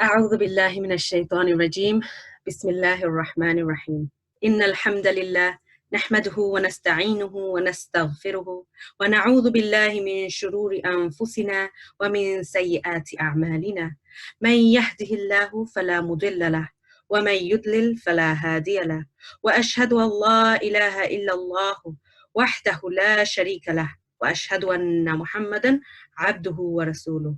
أعوذ بالله من الشيطان الرجيم. بسم الله الرحمن الرحيم. إن الحمد لله نحمده ونستعينه ونستغفره ونعوذ بالله من شرور أنفسنا ومن سيئات أعمالنا. من يهده الله فلا مضل له ومن يضلل فلا هادي له، وأشهد أن لا إله إلا الله وحده لا شريك له، وأشهد أن محمدا عبده ورسوله.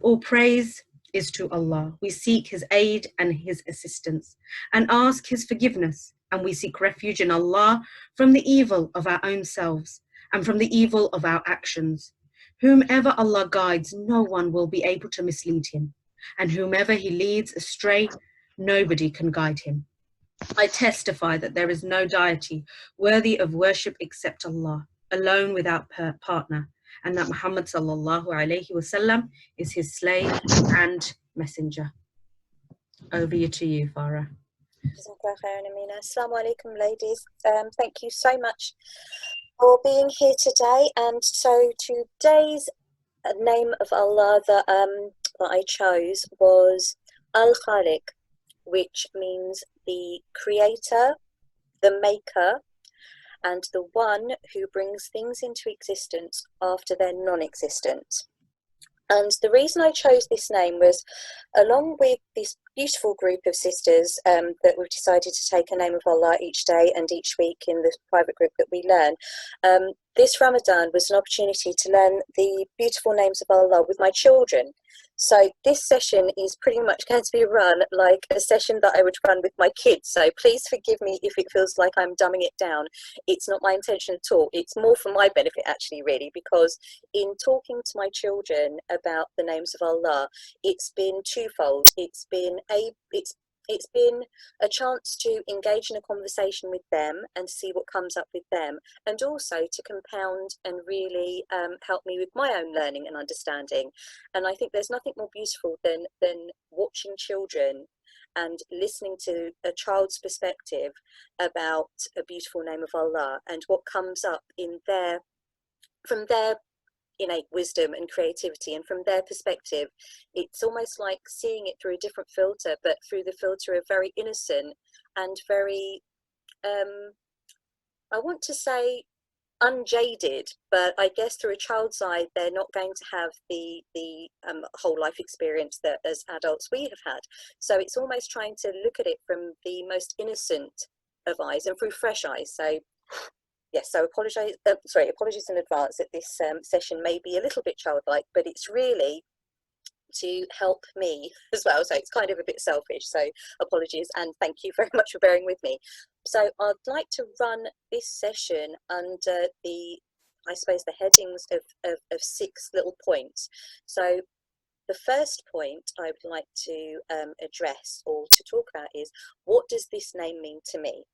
All praise is to Allah. We seek His aid and His assistance and ask His forgiveness, and we seek refuge in Allah from the evil of our own selves and from the evil of our actions. Whomever Allah guides, no one will be able to mislead him, and whomever He leads astray, nobody can guide him. I testify that there is no deity worthy of worship except Allah, alone without partner, and that Muhammad sallallahu alayhi wasallam is his slave and messenger. Over to you, Farah. Assalamu alaikum, ladies. Thank you so much for being here today. And so today's name of Allah that I chose was Al-Khaaliq, which means the creator, the maker, and the one who brings things into existence after their non-existence. And the reason I chose this name was, along with this beautiful group of sisters that we've decided to take a name of Allah each day and each week in the private group that we learn, this Ramadan was an opportunity to learn the beautiful names of Allah with my children. So this session is pretty much going to be run like a session that I would run with my kids. So please forgive me if it feels like I'm dumbing it down. It's not my intention at all. It's more for my benefit, actually, really, because in talking to my children about the names of Allah, it's been twofold. It's been a chance to engage in a conversation with them and see what comes up with them, and also to compound and really help me with my own learning and understanding. And I think there's nothing more beautiful than watching children and listening to a child's perspective about a beautiful name of Allah and what comes up from their innate wisdom and creativity, and from their perspective it's almost like seeing it through a different filter, but through the filter of very innocent and very I want to say unjaded, but I guess through a child's eye they're not going to have the whole life experience that as adults we have had. So it's almost trying to look at it from the most innocent of eyes and through fresh eyes. So yes, so apologies in advance that this session may be a little bit childlike, but it's really to help me as well. So it's kind of a bit selfish. So apologies, and thank you very much for bearing with me. So I'd like to run this session under the headings of 6 little points. So the first point I would like to address or to talk about is, what does this name mean to me?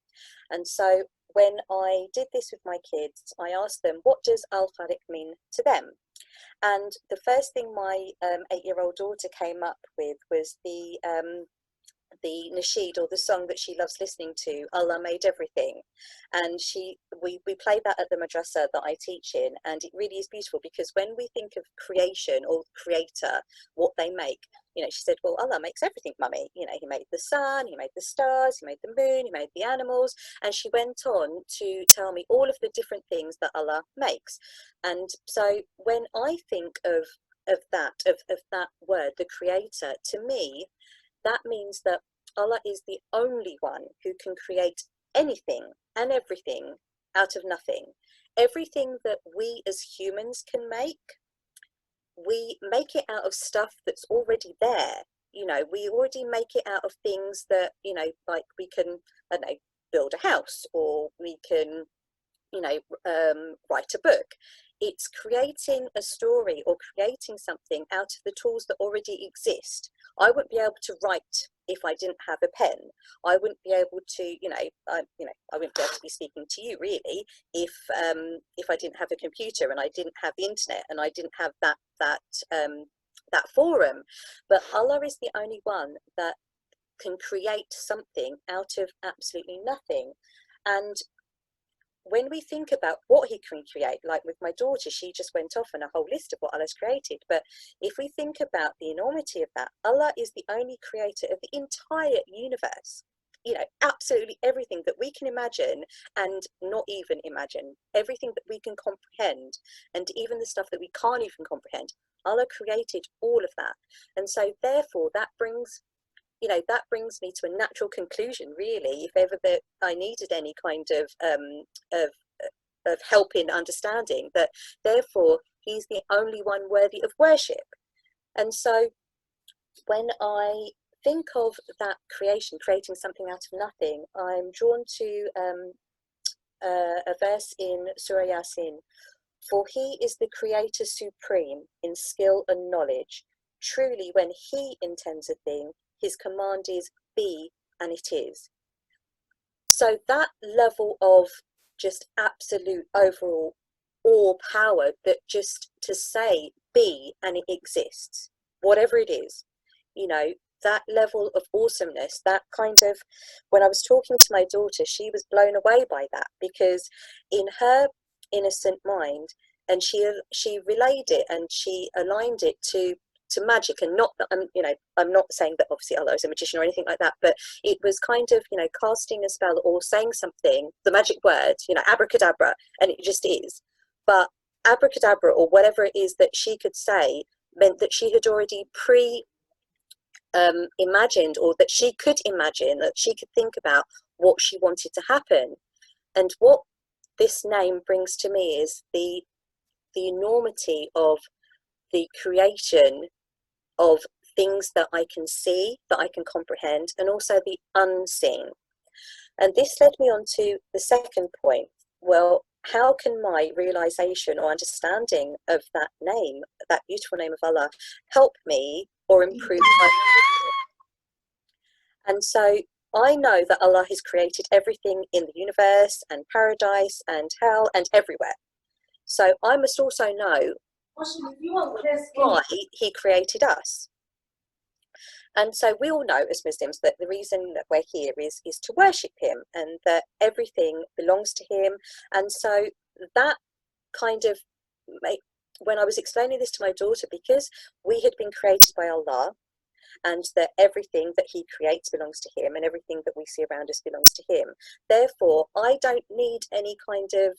And so when I did this with my kids, I asked them, what does Al-Khaaliq mean to them? And the first thing my 8-year-old daughter came up with was the nasheed, or the song that she loves listening to, Allah Made Everything. And we play that at the madrasa that I teach in, and it really is beautiful, because when we think of creation or creator, what they make, she said, well, Allah makes everything, mummy. He made the sun, he made the stars, he made the moon, he made the animals. And she went on to tell me all of the different things that Allah makes. And so when I think of that word, the creator, to me, that means that Allah is the only one who can create anything and everything out of nothing. Everything that we as humans can make, we make it out of stuff that's already there. We already make it out of things that, like we can, I don't know, build a house, or we can, write a book. It's creating a story or creating something out of the tools that already exist. I wouldn't be able to write if I didn't have a pen. I wouldn't be able to, I wouldn't be able to be speaking to you really if I didn't have a computer, and I didn't have the internet, and I didn't have that forum. But Allah is the only one that can create something out of absolutely nothing. And when we think about what he can create, like with my daughter, she just went off on a whole list of what Allah's created. But if we think about the enormity of that, Allah is the only creator of the entire universe. You know, absolutely everything that we can imagine and not even imagine, everything that we can comprehend, and even the stuff that we can't even comprehend. Allah created all of that. And so therefore that brings, you know, that brings me to a natural conclusion, really, if ever that I needed any kind of help in understanding that, therefore, he's the only one worthy of worship. And so when I think of that creation, creating something out of nothing, I'm drawn to a verse in Surah Yasin. For he is the creator supreme in skill and knowledge. Truly, when he intends a thing, his command is be, and it is. So that level of just absolute overall awe power, that just to say be and it exists, whatever it is, you know, that level of awesomeness, that kind of, when I was talking to my daughter, she was blown away by that, because in her innocent mind, and she relayed it and she aligned it to magic. And not that I'm not saying that obviously Allah is a magician or anything like that, but it was kind of, you know, casting a spell or saying something, the magic word, you know, abracadabra, and it just is. But abracadabra, or whatever it is that she could say, meant that she had already imagined, or that she could imagine, that she could think about what she wanted to happen. And what this name brings to me is the enormity of the creation of things that I can see, that I can comprehend, and also the unseen. And this led me on to the second point. Well, how can my realization or understanding of that name, that beautiful name of Allah, help me or improve my life? And so I know that Allah has created everything in the universe, and paradise and hell and everywhere. So I must also know why he created us. And so we all know as Muslims that the reason that we're here is to worship him, and that everything belongs to him. And so that kind of when I was explaining this to my daughter, because we had been created by Allah, and that everything that he creates belongs to him, and everything that we see around us belongs to him. Therefore, I don't need any kind of,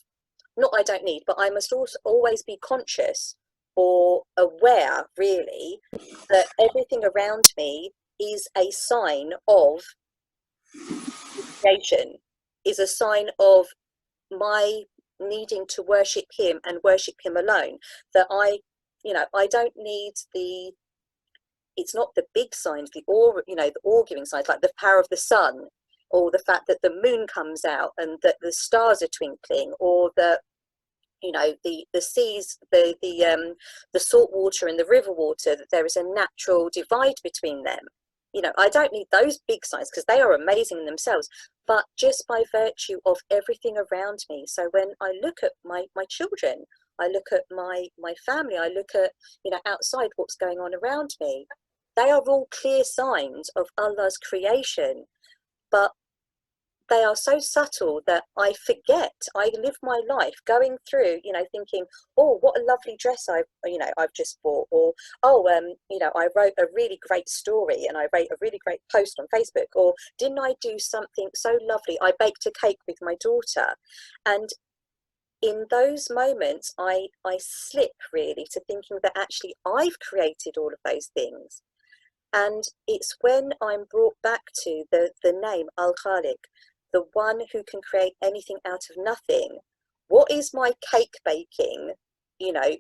not I don't need, but I must also always be conscious or aware, really, that everything around me is a sign of creation, is a sign of my needing to worship him and worship him alone. That I don't need it's not the big signs, the awe-giving signs, like the power of the sun, or the fact that the moon comes out and that the stars are twinkling, or the seas, the salt water and the river water, that there is a natural divide between them. You know, I don't need those big signs, because they are amazing in themselves, but just by virtue of everything around me. So when I look at my children, I look at my family, I look at, outside what's going on around me, they are all clear signs of Allah's creation, but they are so subtle that I forget. I live my life going through, thinking, oh, what a lovely dress I've just bought, or I wrote a really great story and I wrote a really great post on Facebook, or didn't I do something so lovely? I baked a cake with my daughter. And in those moments, I slip really to thinking that actually I've created all of those things. And it's when I'm brought back to the name Al-Khaaliq, the one who can create anything out of nothing. What is my cake baking?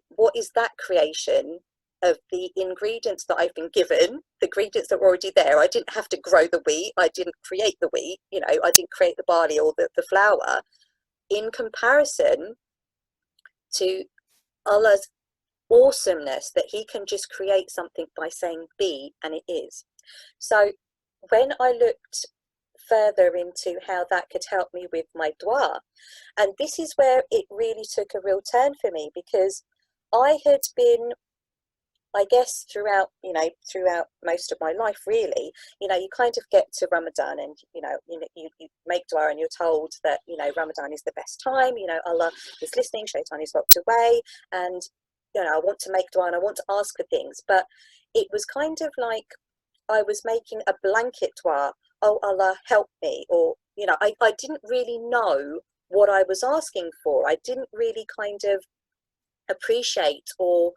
What is that creation of the ingredients that I've been given, the ingredients that were already there? I didn't have to grow the wheat. I didn't create the wheat. I didn't create the barley or the flour. In comparison to Allah's awesomeness, that he can just create something by saying be, and it is. So when I looked further into how that could help me with my dua, and this is where it really took a real turn for me, because I had been I guess throughout most of my life, really, you kind of get to Ramadan, and you make dua, and you're told that Ramadan is the best time. Allah is listening, shaitan is locked away, and I want to make dua and I want to ask for things. But it was kind of like I was making a blanket dua. Oh, Allah, help me. Or I didn't really know what I was asking for. I didn't really kind of appreciate or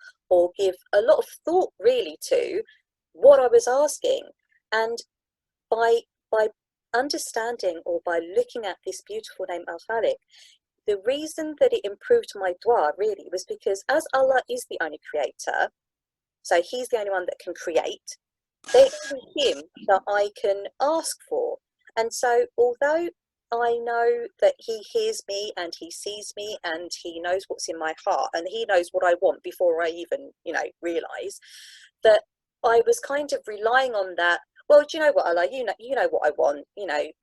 give a lot of thought really to what I was asking. And by understanding, or by looking at this beautiful name Al Khaliq, the reason that it improved my dua really was because, as Allah is the only creator, so he's the only one that can create, there's him that I can ask for. And so although I know that he hears me and he sees me and he knows what's in my heart and he knows what I want before I even realize, that I was kind of relying on that. Well, do you know what, Allah, you know what I want.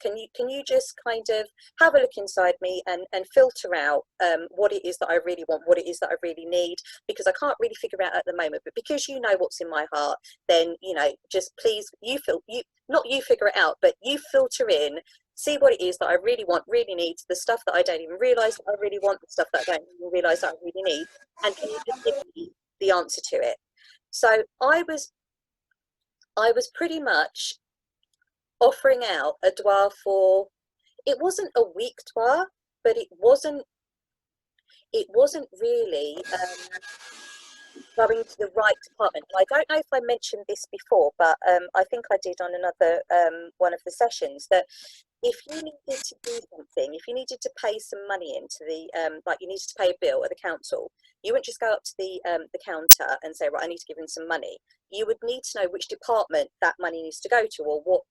Can you just kind of have a look inside me and filter out what it is that I really want, what it is that I really need, because I can't really figure out at the moment. But because you know what's in my heart, then just please, not you figure it out, but you filter in, see what it is that I really want, really need, the stuff that I don't even realize that I really want, the stuff that I don't even realize that I really need, and can you just give me the answer to it? So I was pretty much offering out a dua for, it wasn't a weak dua, but it wasn't really going to the right department. I don't know if I mentioned this before, but I think I did on another one of the sessions, that if you needed to do something, if you needed to pay some money into the, like you needed to pay a bill at the council, you wouldn't just go up to the counter and say, right, I need to give in some money. You would need to know which department that money needs to go to, or what,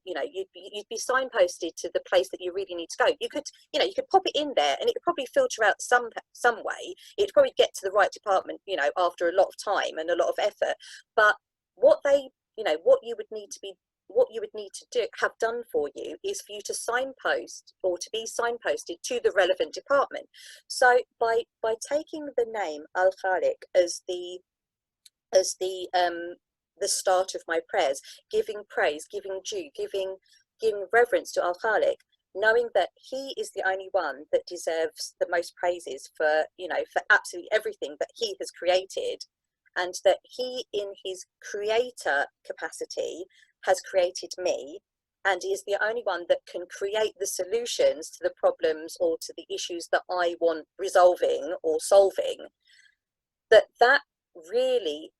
you'd be signposted to the place that you really need to go. You could pop it in there and it would probably filter out some way. It'd probably get to the right department, after a lot of time and a lot of effort. But what you would need to have done for you is for you to signpost, or to be signposted to the relevant department. So by taking the name Al Khaliq as the start of my prayers, giving praise, giving due, giving reverence to Al Khaliq, knowing that he is the only one that deserves the most praises for absolutely everything that he has created, and that he, in his creator capacity, has created me, and is the only one that can create the solutions to the problems or to the issues that I want resolving or solving, that really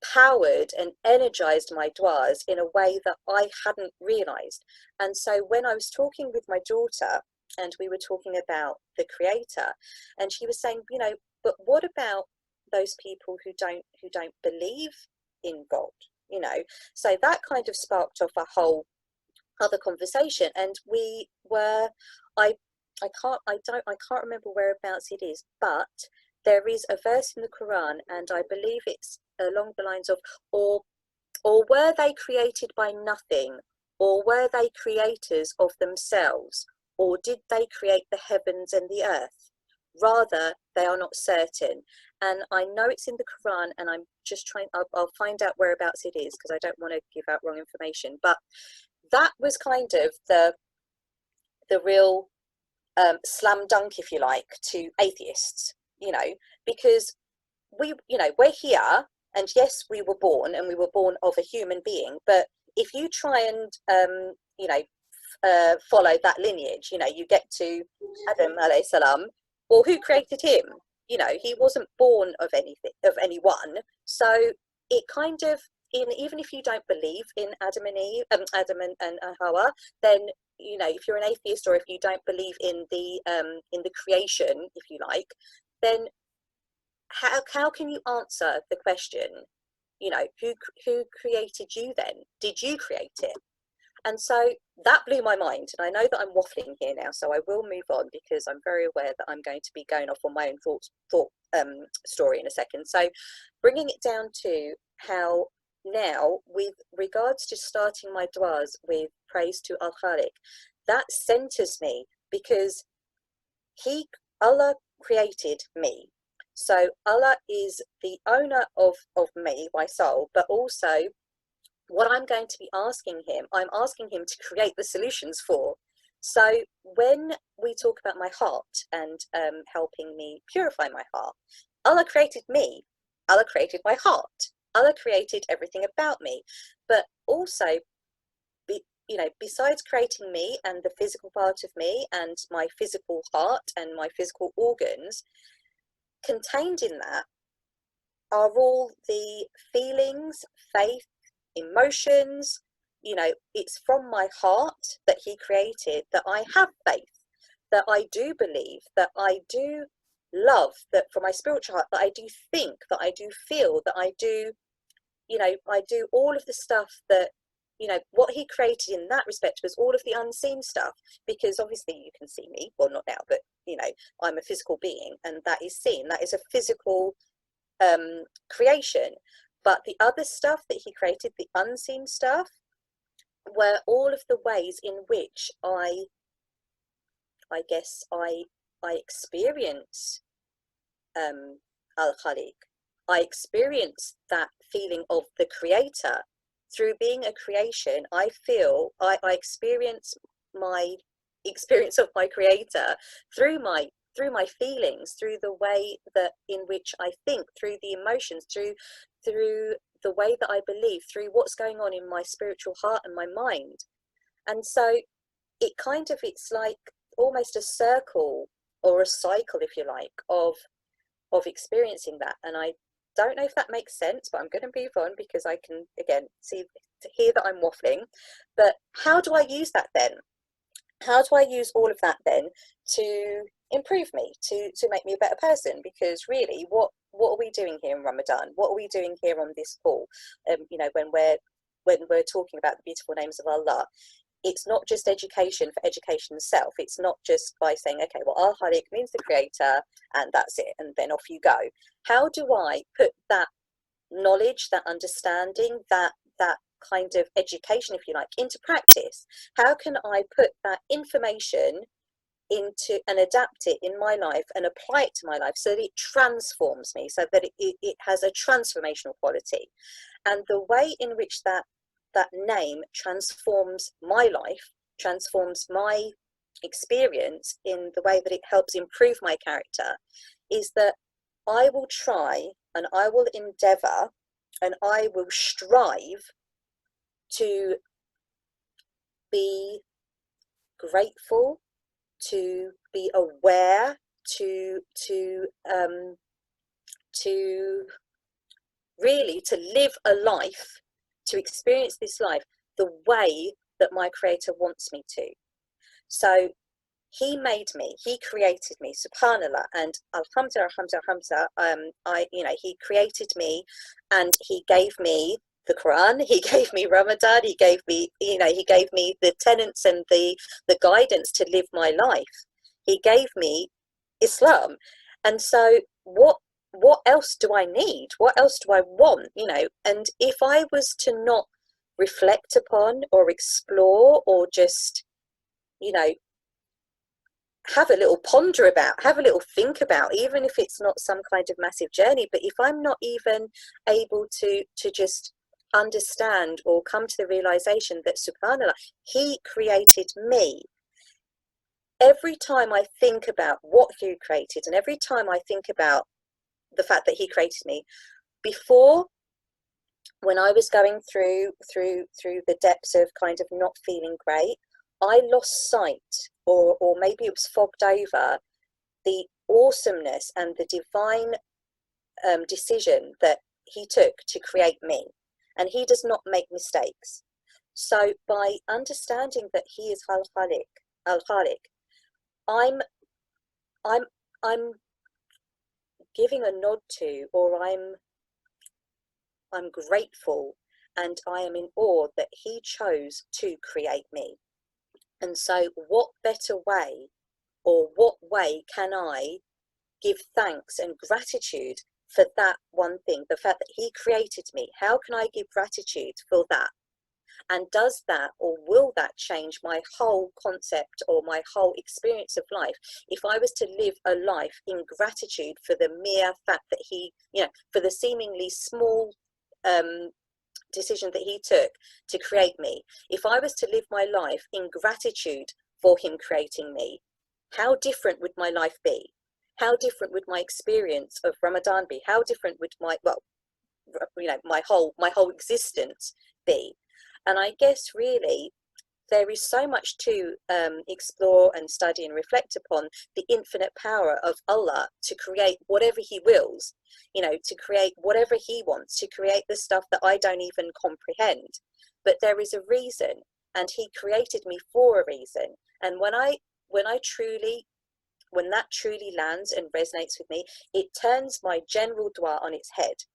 powered and energized my duas in a way that I hadn't realized. And so when I was talking with my daughter, and we were talking about the creator, and she was saying, but what about those people who don't believe in God? So that kind of sparked off a whole other conversation, and we were, I can't remember whereabouts it is, but there is a verse in the Quran, and I believe it's along the lines of, or were they created by nothing, or were they creators of themselves, or did they create the heavens and the earth? Rather, they are not certain. And I know it's in the Quran, and I'm just trying, I'll find out whereabouts it is, because I don't want to give out wrong information. But that was kind of the real slam dunk, if you like, to atheists, because we're here, and yes, we were born of a human being, but if you try and follow that lineage, you get to Adam alayhi salam. Well, who created him? He wasn't born of anyone. So it kind of, even if you don't believe in Adam and Eve, Adam and Hawa, then if you're an atheist, or if you don't believe in the creation, if you like, then how can you answer the question? Who created you then? Did you create it? And so that blew my mind. And I know that I'm waffling here now, so I will move on, because I'm very aware that I'm going to be going off on my own thought story in a second. So bringing it down to how now, with regards to starting my duas with praise to Al Khaliq, that centers me, because Allah created me. So Allah is the owner of me, my soul, but also what I'm going to be asking him, I'm asking him to create the solutions for. So when we talk about my heart and helping me purify my heart, Allah created me, Allah created my heart, Allah created everything about me, but also, besides creating me and the physical part of me and my physical heart and my physical organs, contained in that are all the feelings, faith, emotions. It's from my heart that he created that I have faith, that I do believe, that I do love, that from my spiritual heart, that I do think, that I do feel, that I do, I do all of the stuff that, what he created in that respect was all of the unseen stuff, because obviously you can see me, well, not now, but, I'm a physical being, and that is seen, that is a physical creation. But the other stuff that he created, the unseen stuff, were all of the ways in which I guess I experience Al-Khaaliq. I experience that feeling of the creator through being a creation. I feel I experience my experience of my creator through my feelings, through the way that in which I think, through the emotions, through the way that I believe, through what's going on in my spiritual heart and my mind. And so it's like almost a circle or a cycle, if you like, of experiencing that. And I don't know if that makes sense, but I'm going to move on because I can again hear that I'm waffling. But how do I use that then? How do I use all of that then to improve me, to make me a better person? Because really, what are we doing here in Ramadan? What are we doing here on this call? When we're talking about the beautiful names of Allah, it's not just education for education's self. It's not just by saying, okay, well, Al-Khaaliq means the creator, and that's it, and then off you go. How do I put that knowledge, that understanding, that kind of education, if you like, into practice? How can I put that information into and adapt it in my life and apply it to my life so that it transforms me, so that it has a transformational quality? And the way in which that name transforms my life, transforms my experience in the way that it helps improve my character, is that I will try and I will endeavor and I will strive to be grateful, to be aware, to really to live a life, to experience this life the way that my creator wants me to. So he made me, he created me, subhanallah, and alhamdulillah, he created me, and he gave me the Quran, he gave me Ramadan, he gave me, he gave me the tenets and the guidance to live my life. He gave me Islam. And so what else do I need? What else do I want? And if I was to not reflect upon or explore or just, have a little ponder about, have a little think about, even if it's not some kind of massive journey, but if I'm not even able to just understand or come to the realization that subhanallah, he created me, every time I think about what he created and every time I think about the fact that he created me, before, when I was going through the depths of kind of not feeling great, I lost sight, or maybe it was fogged over, the awesomeness and the divine decision that he took to create me. And he does not make mistakes. So by understanding that he is Al-Khaaliq, I'm giving a nod to, or I'm grateful, and I am in awe that he chose to create me. And so what better way, or what way can I give thanks and gratitude for that one thing, the fact that he created me? How can I give gratitude for that? And does that, or will that change my whole concept or my whole experience of life if I was to live a life in gratitude for the mere fact that he, for the seemingly small decision that he took to create me? If I was to live my life in gratitude for him creating me, how different would my life be? How different would my experience of Ramadan be? How different would my whole existence be? And I guess really there is so much to explore and study and reflect upon the infinite power of Allah to create whatever he wills, to create whatever he wants, to create the stuff that I don't even comprehend. But there is a reason, and he created me for a reason. And when that truly lands and resonates with me, it turns my general dua on its head.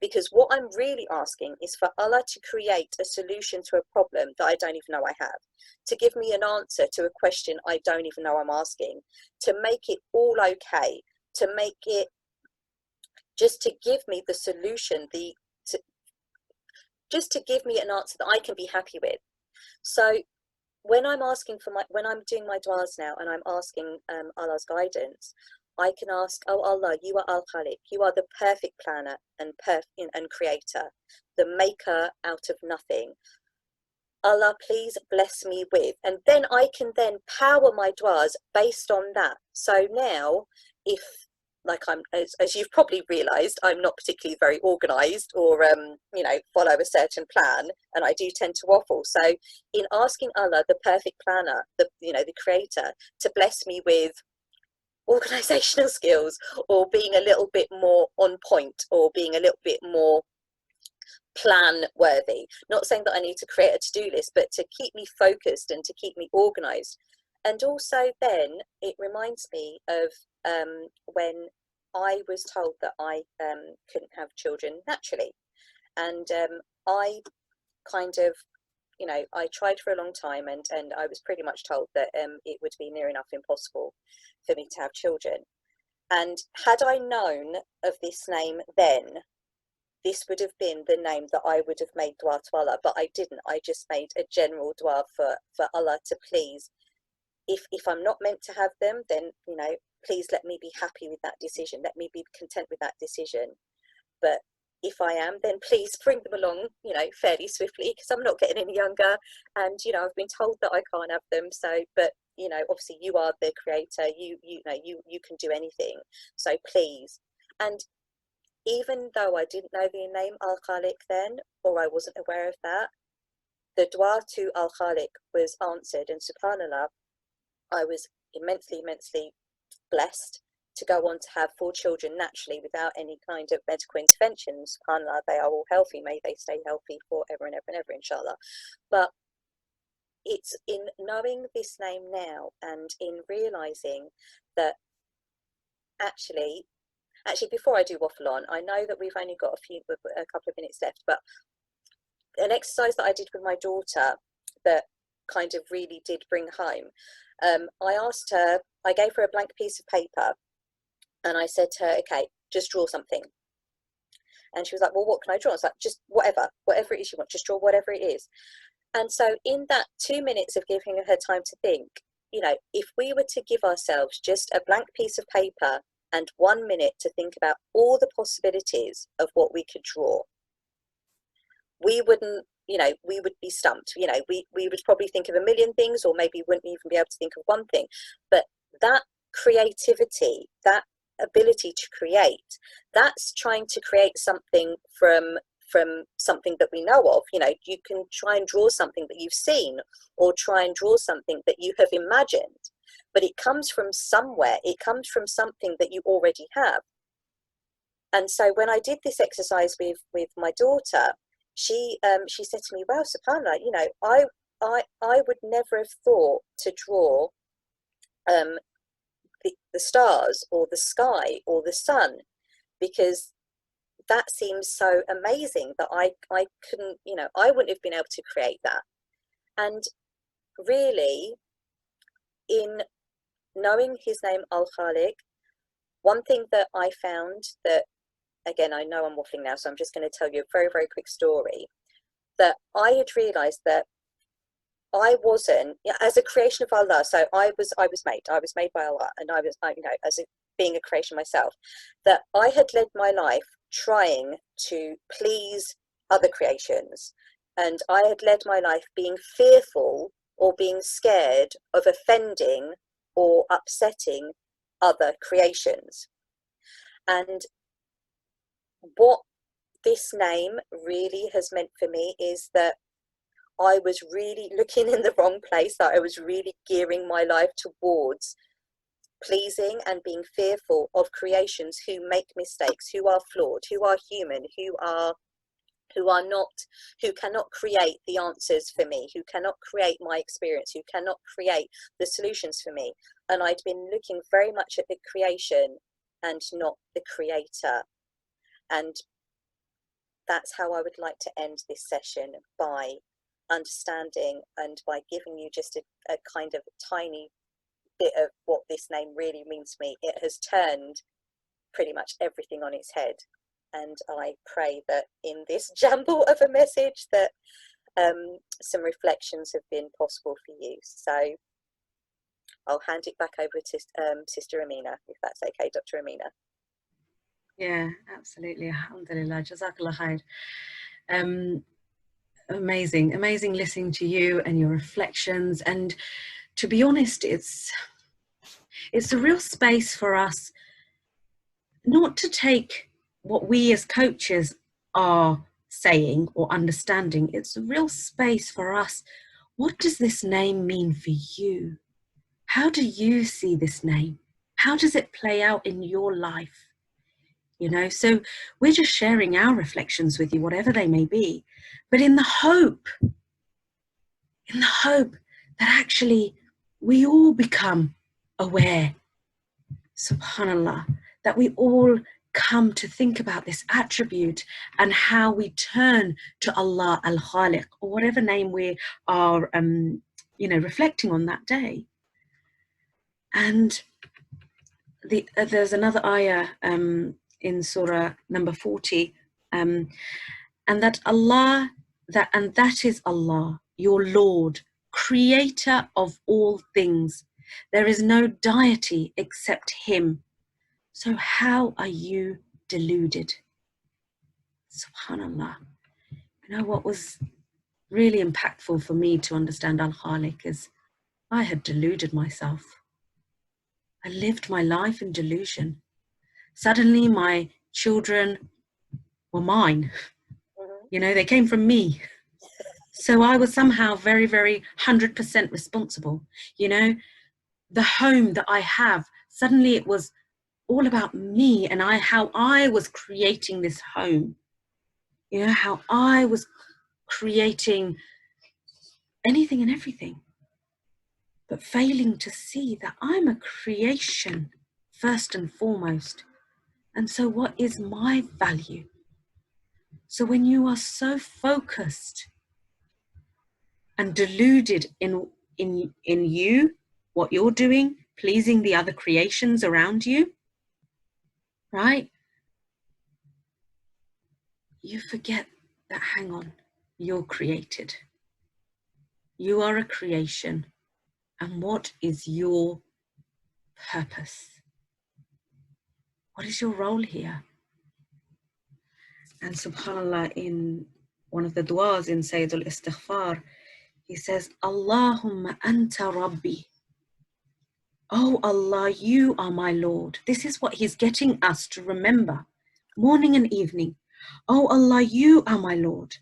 Because what I'm really asking is for Allah to create a solution to a problem that I don't even know I have, to give me an answer to a question I don't even know I'm asking, to make it all okay, to make it, just to give me the solution, just to give me an answer that I can be happy with. So when I'm doing my du'as now and I'm asking Allah's guidance, I can ask, oh Allah, you are Al-Khaaliq, you are the perfect planner and creator, the maker out of nothing. Allah, please bless me with, and then I can then power my du'as based on that. So now, if, like, as you've probably realized, I'm not particularly very organized or follow a certain plan, and I do tend to waffle. So in asking Allah, the perfect planner, the creator, to bless me with organizational skills, or being a little bit more on point, or being a little bit more plan worthy, not saying that I need to create a to-do list, but to keep me focused and to keep me organized. And also then it reminds me of when I was told that I couldn't have children naturally, and I kind of, I tried for a long time, and I was pretty much told that it would be near enough impossible for me to have children. And had I known of this name then, this would have been the name that I would have made dua to Allah, but I didn't. I just made a general dua for Allah to please, if I'm not meant to have them, then, please let me be happy with that decision. Let me be content with that decision. But if I am, then please bring them along, fairly swiftly, because I'm not getting any younger, and, I've been told that I can't have them. So, but, obviously you are the creator, you can do anything. So please. And even though I didn't know the name Al-Khaaliq then, or I wasn't aware of that, the dua to Al-Khaaliq was answered, and subhanAllah, I was immensely blessed to go on to have 4 children naturally without any kind of medical intervention. SubhanAllah, they are all healthy. May they stay healthy forever and ever and ever, inshallah. But it's in knowing this name now, and in realizing that actually, before I do waffle on, I know that we've only got a couple of minutes left, but an exercise that I did with my daughter that kind of really did bring home, I gave her a blank piece of paper, and I said to her, okay, just draw something. And she was like, well, what can I draw? I was like, just whatever it is you want, just draw whatever it is. And so in that 2 minutes of giving her time to think, if we were to give ourselves just a blank piece of paper and 1 minute to think about all the possibilities of what we could draw, we wouldn't, we would be stumped. We would probably think of a million things, or maybe wouldn't even be able to think of one thing. But that creativity, that ability to create, that's trying to create something from something that we know of. You can try and draw something that you've seen, or try and draw something that you have imagined, but it comes from somewhere. It comes from something that you already have. And so when I did this exercise with my daughter, she said to me, wow, subhanAllah, I would never have thought to draw the stars or the sky or the sun, because that seems so amazing that I couldn't, I wouldn't have been able to create that. And really, in knowing his name Al-Khaaliq, one thing that I found that, again, I know I'm waffling now, so I'm just going to tell you a very, very quick story, that I had realized that I wasn't, as a creation of Allah. So I was made by Allah, and I was, as being a creation myself, that I had led my life trying to please other creations, and I had led my life being fearful or being scared of offending or upsetting other creations. And what this name really has meant for me is that I was really looking in the wrong place, that I was really gearing my life towards pleasing and being fearful of creations who make mistakes, who are flawed, who are human, who cannot create the answers for me, who cannot create my experience, who cannot create the solutions for me. And I'd been looking very much at the creation and not the creator. And that's how I would like to end this session, by understanding and by giving you just a kind of tiny bit of what this name really means to me. It has turned pretty much everything on its head, and I pray that in this jumble of a message that some reflections have been possible for you. So I'll hand it back over to Sister Amina, if that's okay, Dr. Amina. Yeah, absolutely. Alhamdulillah. Jazakallah khair. Amazing listening to you and your reflections. And to be honest, it's a real space for us not to take what we as coaches are saying or understanding. It's a real space for us. What does this name mean for you? How do you see this name? How does it play out in your life? So we're just sharing our reflections with you, whatever they may be, but in the hope that actually we all become aware, subhanallah, that we all come to think about this attribute and how we turn to Allah al-Khaaliq, or whatever name we are, reflecting on that day. And there's another ayah in Surah number 40, and that is Allah, your Lord, creator of all things. There is no deity except Him. So how are you deluded? Subhanallah. What was really impactful for me to understand Al-Khaaliq is I had deluded myself. I lived my life in delusion. Suddenly my children were mine. They came from me. So I was somehow very, very 100% responsible. The home that I have, suddenly it was all about me and how I was creating this home. How I was creating anything and everything, but failing to see that I'm a creation first and foremost. And so what is my value? So when you are so focused and deluded in you, what you're doing, pleasing the other creations around you, right? You forget that, hang on, you're created. You are a creation. And what is your purpose? What is your role here? And subhanAllah, in one of the du'as in Sayyidul Istighfar, he says, Allahumma anta Rabbi. Oh Allah, you are my Lord. This is what he's getting us to remember morning and evening. Oh Allah, you are my Lord.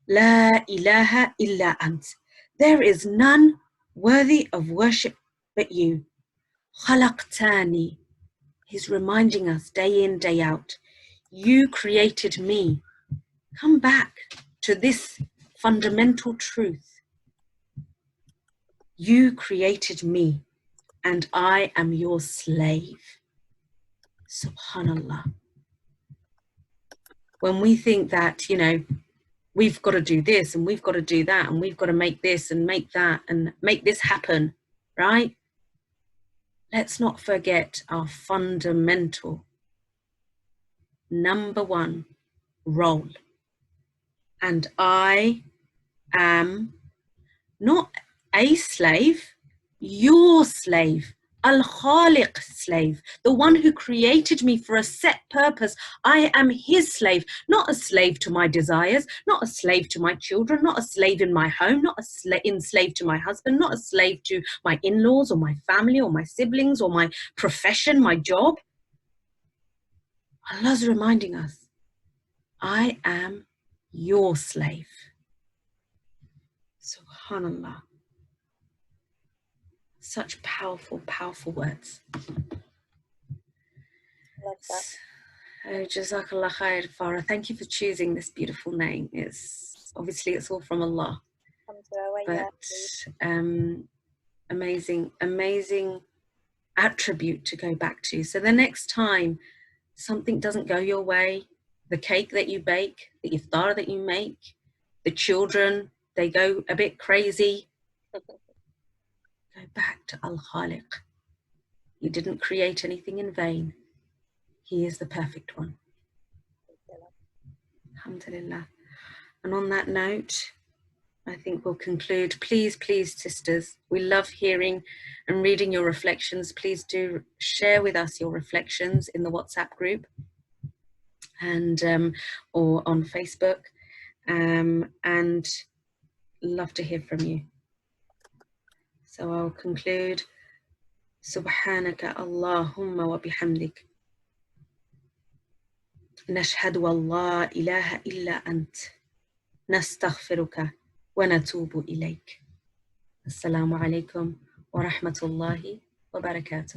La ilaha illa ant. There is none worthy of worship but you. Khalaqtani. He's reminding us day in, day out. You created me. Come back to this fundamental truth. You created me and I am your slave. Subhanallah. When we think that, we've got to do this and we've got to do that and we've got to make this and make that and make this happen, right? Let's not forget our fundamental number one role. And I am not a slave, your slave. Al-Khaaliq slave, the one who created me for a set purpose. I am his slave, not a slave to my desires, not a slave to my children, not a slave in my home, not a enslaved to my husband, not a slave to my in-laws or my family or my siblings or my profession, my job. Allah's reminding us, I am your slave. Subhanallah. Such powerful, powerful words. Love that. Oh, Jazakallah khair, Farah. Thank you for choosing this beautiful name. It's all from Allah. But amazing attribute to go back to. So the next time something doesn't go your way, the cake that you bake, the iftar that you make, the children, they go a bit crazy, go back to Al-Khaaliq. He didn't create anything in vain. He is the perfect one. Alhamdulillah. And on that note, I think we'll conclude. Please, sisters, we love hearing and reading your reflections. Please do share with us your reflections in the WhatsApp group and or on Facebook, and love to hear from you. So I'll conclude. Subhanaka Allahumma wa bihamdik. نشهد أن لا إله إلا أنت نستغفرك ونتوب إليك. السلام عليكم ورحمة الله وبركاته.